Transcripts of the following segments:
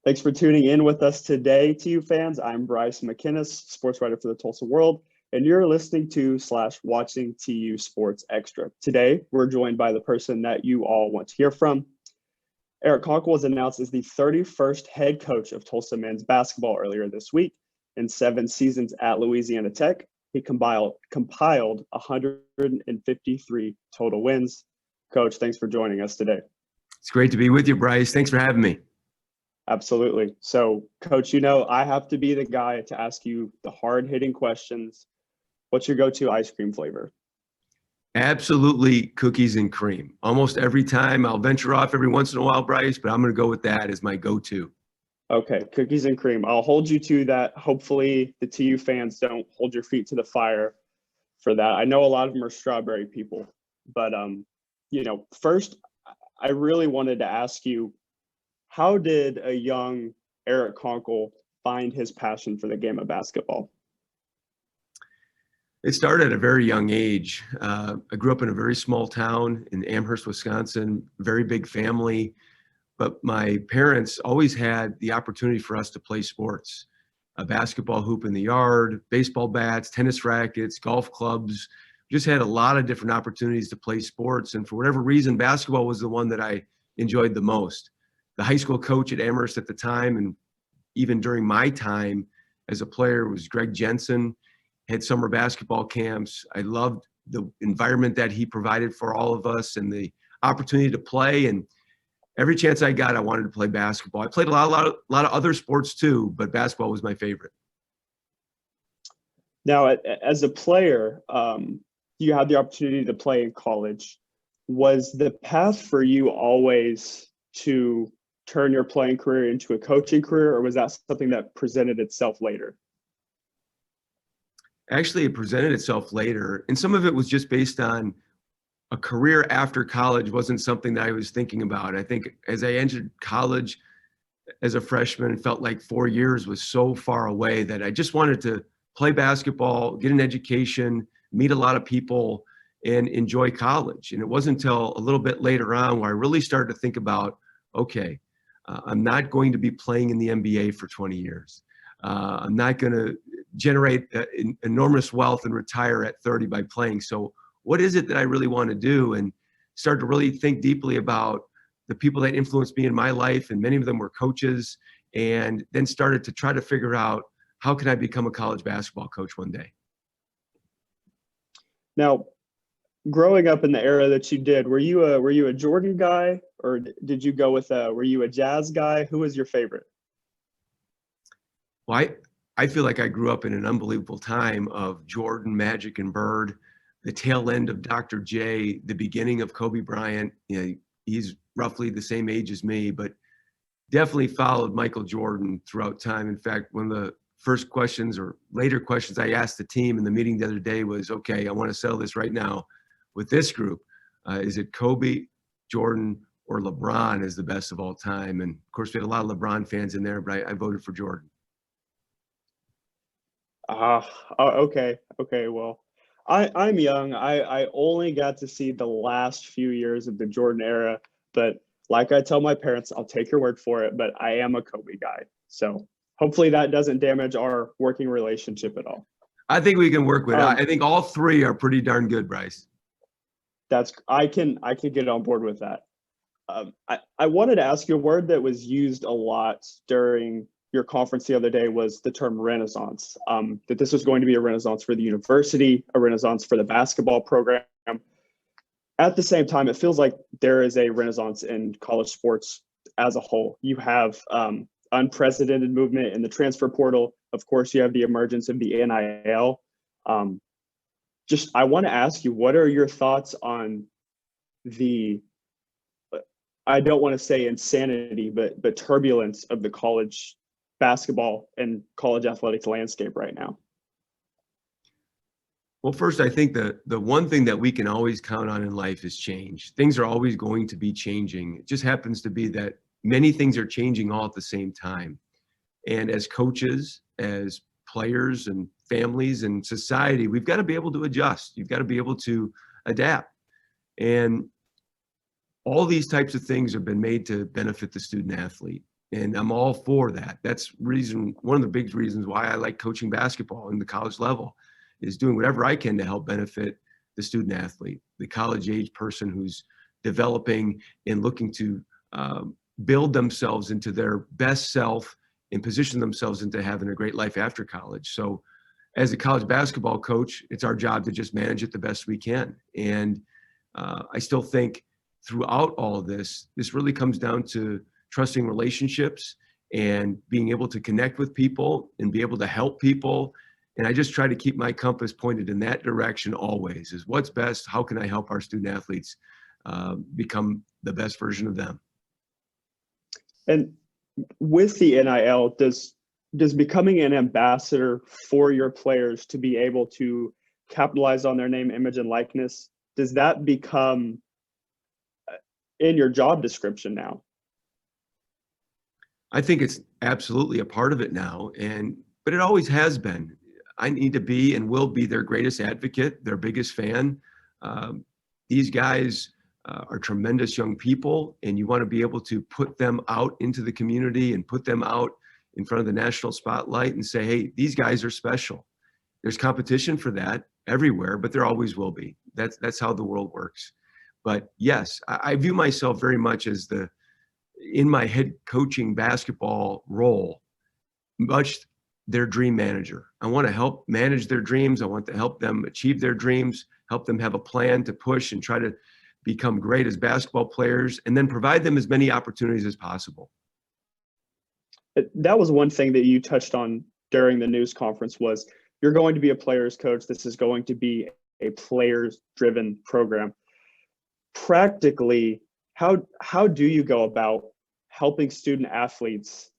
Thanks for tuning in with us today, TU fans. I'm Bryce McInnes, sports writer for the Tulsa World, and you're listening to / watching TU Sports Extra. Today, we're joined by the person that you all want to hear from. Eric Konkol was announced as the 31st head coach of Tulsa men's basketball earlier this week. In 7 seasons at Louisiana Tech, he compiled 153 total wins. Coach, thanks for joining us today. It's great to be with you, Bryce. Thanks for having me. Absolutely. So, Coach, I have to be the guy to ask you the hard-hitting questions. What's your go-to ice cream flavor? Absolutely cookies and cream. Almost every time. I'll venture off every once in a while, Bryce, but I'm going to go with that as my go-to. Okay, cookies and cream. I'll hold you to that. Hopefully the TU fans don't hold your feet to the fire for that. I know a lot of them are strawberry people, but first I really wanted to ask you, how did a young Eric Konkol find his passion for the game of basketball? It started at a very young age. I grew up in a very small town in Amherst, Wisconsin, very big family. But my parents always had the opportunity for us to play sports. A basketball hoop in the yard, baseball bats, tennis rackets, golf clubs. Just had a lot of different opportunities to play sports. And for whatever reason, basketball was the one that I enjoyed the most. The high school coach at Amherst at the time, and even during my time as a player, was Greg Jensen. Had summer basketball camps. I loved the environment that he provided for all of us and the opportunity to play. And every chance I got, I wanted to play basketball. I played a lot of other sports too, but basketball was my favorite. Now, as a player, you had the opportunity to play in college. Was the path for you always to turn your playing career into a coaching career, or was that something that presented itself later? Actually, it presented itself later, and some of it was just based on a career after college wasn't something that I was thinking about. I think as I entered college as a freshman, it felt like 4 years was so far away that I just wanted to play basketball, get an education, meet a lot of people, and enjoy college. And it wasn't until a little bit later on where I really started to think about, okay, I'm not going to be playing in the NBA for 20 years. I'm not going to generate enormous wealth and retire at 30 by playing. So what is it that I really want to do? And start to really think deeply about the people that influenced me in my life. And many of them were coaches. And then started to try to figure out, how can I become a college basketball coach one day? Now, growing up in the era that you did, were you a Jordan guy, or did you go with were you a Jazz guy? Who was your favorite? Well, I feel like I grew up in an unbelievable time of Jordan, Magic, and Bird, the tail end of Dr. J, the beginning of Kobe Bryant. He's roughly the same age as me, but definitely followed Michael Jordan throughout time. In fact, one of the first questions or later questions I asked the team in the meeting the other day was, okay, I want to settle this right now with this group. Is it Kobe, Jordan, or LeBron as the best of all time? And of course, we had a lot of LeBron fans in there, but I voted for Jordan. Okay. Well, I'm young. I only got to see the last few years of the Jordan era, but like I tell my parents, I'll take your word for it, but I am a Kobe guy. So hopefully that doesn't damage our working relationship at all. I think we can work with it. I think all three are pretty darn good, Bryce. I can get on board with that. I wanted to ask you, a word that was used a lot during your conference the other day was the term renaissance, that this was going to be a renaissance for the university, a renaissance for the basketball program. At the same time, it feels like there is a renaissance in college sports as a whole. You have unprecedented movement in the transfer portal. Of course, you have the emergence of the NIL. I want to ask you, what are your thoughts on the, I don't want to say insanity, but turbulence of the college basketball and college athletics landscape right now? Well, first, I think the one thing that we can always count on in life is change. Things are always going to be changing. It just happens to be that many things are changing all at the same time. And as coaches, as players and families and society, we've got to be able to adjust. You've got to be able to adapt. And all these types of things have been made to benefit the student athlete. And I'm all for that. That's one of the big reasons why I like coaching basketball in the college level, is doing whatever I can to help benefit the student athlete, the college age person who's developing and looking to build themselves into their best self and position themselves into having a great life after college. So as a college basketball coach, it's our job to just manage it the best we can. And I still think throughout all of this really comes down to trusting relationships and being able to connect with people and be able to help people. And I just try to keep my compass pointed in that direction always, is what's best, how can I help our student athletes become the best version of them. And with the NIL, does becoming an ambassador for your players to be able to capitalize on their name, image, and likeness, does that become in your job description now? I think it's absolutely a part of it now, but it always has been. I need to be and will be their greatest advocate, their biggest fan. These guys are tremendous young people, and you want to be able to put them out into the community and put them out in front of the national spotlight and say, hey, these guys are special. There's competition for that everywhere, but there always will be. That's how the world works. But yes, I view myself very much as in my head coaching basketball role, much their dream manager. I want to help manage their dreams. I want to help them achieve their dreams, help them have a plan to push and try to become great as basketball players, and then provide them as many opportunities as possible. That was one thing that you touched on during the news conference, was you're going to be a player's coach. This is going to be a players-driven program. Practically, how do you go about helping student athletes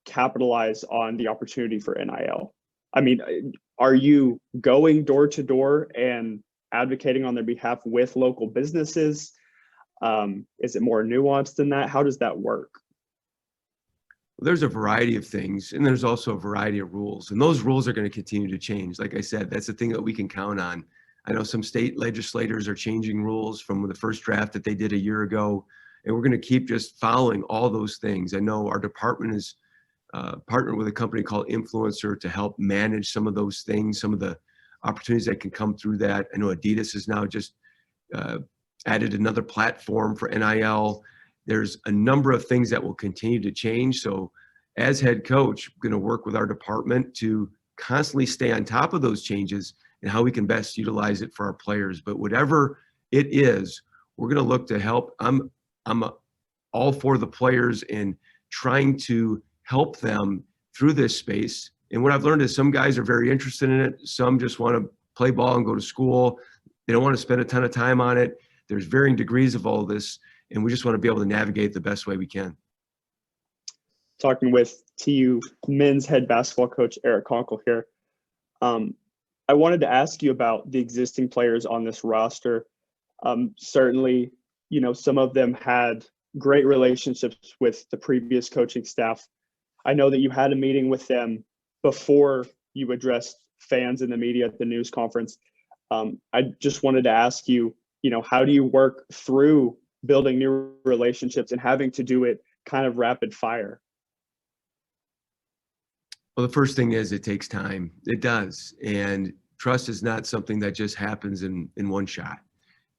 capitalize on the opportunity for NIL? I mean, are you going door to door and advocating on their behalf with local businesses? Is it more nuanced than that? How does that work? Well, there's a variety of things, and there's also a variety of rules, and those rules are going to continue to change. Like I said, that's the thing that we can count on. I know some state legislators are changing rules from the first draft that they did a year ago, and we're going to keep just following all those things. I know our department is partnered with a company called Influencer to help manage some of those things, some of the opportunities that can come through that. I know Adidas has now just added another platform for NIL. There's a number of things that will continue to change. So as head coach, I'm going to work with our department to constantly stay on top of those changes and how we can best utilize it for our players. But whatever it is, we're going to look to help. I'm all for the players and trying to help them through this space. And what I've learned is some guys are very interested in it. Some just want to play ball and go to school. They don't want to spend a ton of time on it. There's varying degrees of all of this, and we just want to be able to navigate the best way we can. Talking with TU men's head basketball coach Eric Konkol here. I wanted to ask you about the existing players on this roster. Certainly, you know, some of them had great relationships with the previous coaching staff. I know that you had a meeting with them before you addressed fans in the media at the news conference. I just wanted to ask you, you know, how do you work through building new relationships and having to do it kind of rapid fire? Well, the first thing is it takes time. It does. And trust is not something that just happens in one shot.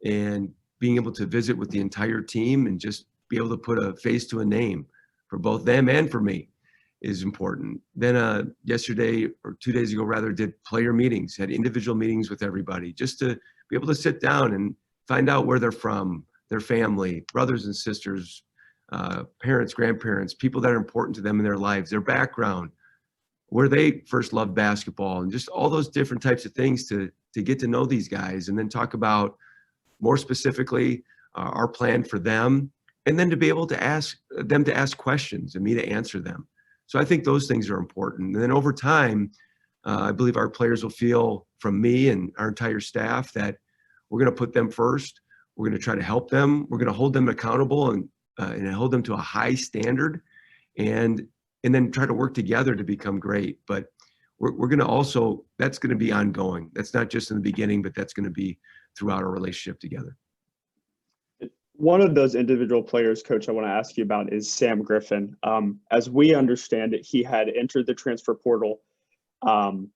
And being able to visit with the entire team and just be able to put a face to a name for both them and for me is important. Then yesterday, or 2 days ago rather, did player meetings, had individual meetings with everybody just to be able to sit down and find out where they're from, their family, brothers and sisters, parents, grandparents, people that are important to them in their lives, their background, where they first loved basketball, and just all those different types of things to get to know these guys, and then talk about more specifically our plan for them, and then to be able to ask them to ask questions and me to answer them. So I think those things are important. And then over time, I believe our players will feel from me and our entire staff that we're going to put them first. We're going to try to help them. We're going to hold them accountable and hold them to a high standard, and then try to work together to become great. But we're going to also, that's going to be ongoing. That's not just in the beginning, but that's going to be throughout our relationship together. One of those individual players, Coach, I want to ask you about is Sam Griffin. As we understand it, he had entered the transfer portal, and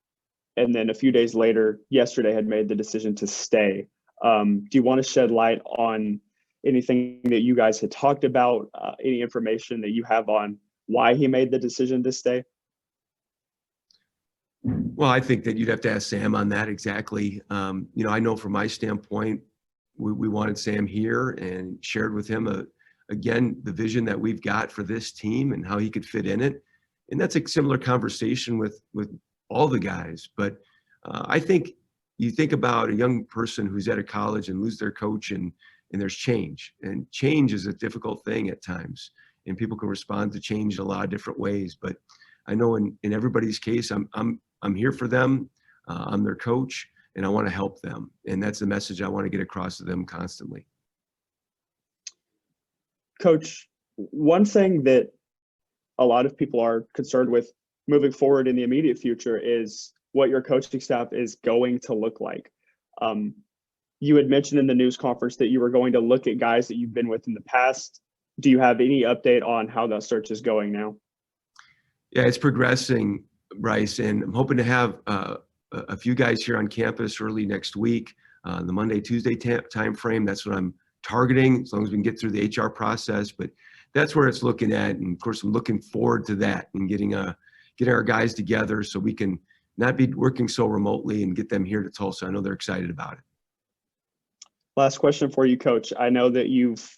then a few days later, yesterday, had made the decision to stay. Do you want to shed light on anything that you guys had talked about, any information that you have on why he made the decision to stay? Well, I think that you'd have to ask Sam on that exactly. I know from my standpoint, we wanted Sam here and shared with him, again, the vision that we've got for this team and how he could fit in it. And that's a similar conversation with all the guys. But I think you think about a young person who's at a college and lose their coach, and there's change. And change is a difficult thing at times. And people can respond to change in a lot of different ways. But I know in everybody's case, I'm here for them. I'm their coach, and I want to help them. And that's the message I want to get across to them constantly. Coach, one thing that a lot of people are concerned with moving forward in the immediate future is what your coaching staff is going to look like. You had mentioned in the news conference that you were going to look at guys that you've been with in the past. Do you have any update on how that search is going now? Yeah, it's progressing, Bryce, and I'm hoping to have a few guys here on campus early next week, the Monday, Tuesday time frame. That's what I'm targeting, as long as we can get through the HR process. But that's where it's looking at, and of course, I'm looking forward to that and getting our guys together so we can not be working so remotely and get them here to Tulsa. I know they're excited about it. Last question for you, Coach. I know that you've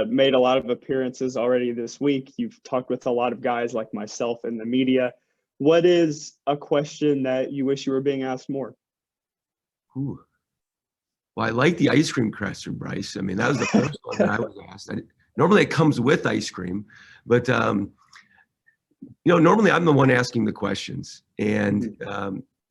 made a lot of appearances already this week. You've talked with a lot of guys like myself in the media. What is a question that you wish you were being asked more? Ooh. Well, I like the ice cream question, Bryce. I mean, that was the first one that I was asked. Normally it comes with ice cream, but normally I'm the one asking the questions and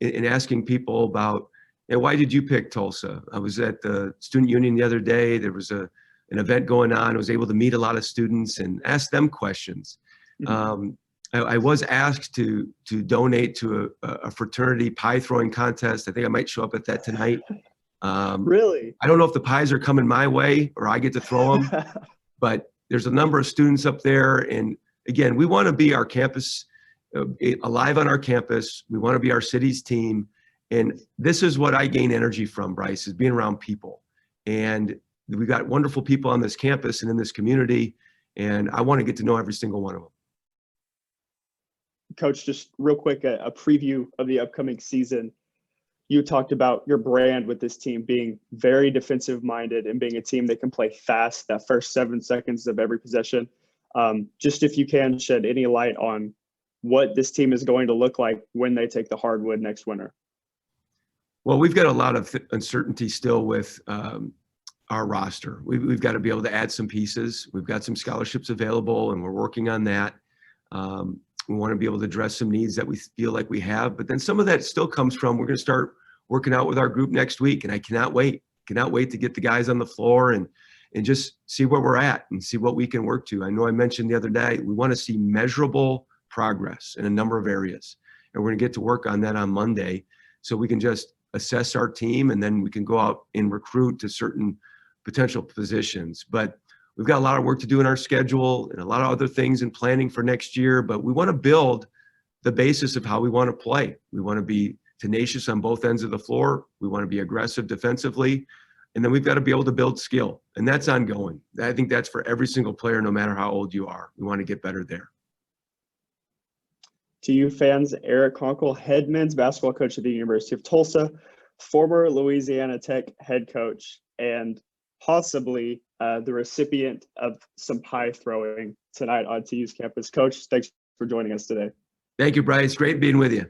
asking people about, why did you pick Tulsa? I was at the student union the other day. There was an event going on. I was able to meet a lot of students and ask them questions. I was asked to donate to a fraternity pie throwing contest. I think I might show up at that tonight. Really? I don't know if the pies are coming my way or I get to throw them, but there's a number of students up there. And again, we want to be our campus, alive on our campus. We want to be our city's team. And this is what I gain energy from, Bryce, is being around people. And we've got wonderful people on this campus and in this community. And I want to get to know every single one of them. Coach, just real quick, a preview of the upcoming season. You talked about your brand with this team being very defensive minded and being a team that can play fast that first 7 seconds of every possession. Just if you can shed any light on what this team is going to look like when they take the hardwood next winter. Well, we've got a lot of uncertainty still with our roster. We've got to be able to add some pieces. We've got some scholarships available, and we're working on that. We want to be able to address some needs that we feel like we have. But then some of that still comes from, we're going to start working out with our group next week, and I cannot wait. Cannot wait to get the guys on the floor and just see where we're at and see what we can work to. I know I mentioned the other day, we want to see measurable progress in a number of areas. And we're going to get to work on that on Monday so we can just assess our team, and then we can go out and recruit to certain potential positions. But we've got a lot of work to do in our schedule and a lot of other things in planning for next year, but we want to build the basis of how we want to play. We want to be tenacious on both ends of the floor. We want to be aggressive defensively, and then we've got to be able to build skill, and that's ongoing. I think that's for every single player, no matter how old you are. We want to get better there. To you fans, Eric Konkol, head men's basketball coach at the University of Tulsa, former Louisiana Tech head coach, and possibly the recipient of some pie throwing tonight on TU's campus. Coach, thanks for joining us today. Thank you, Bryce. Great being with you.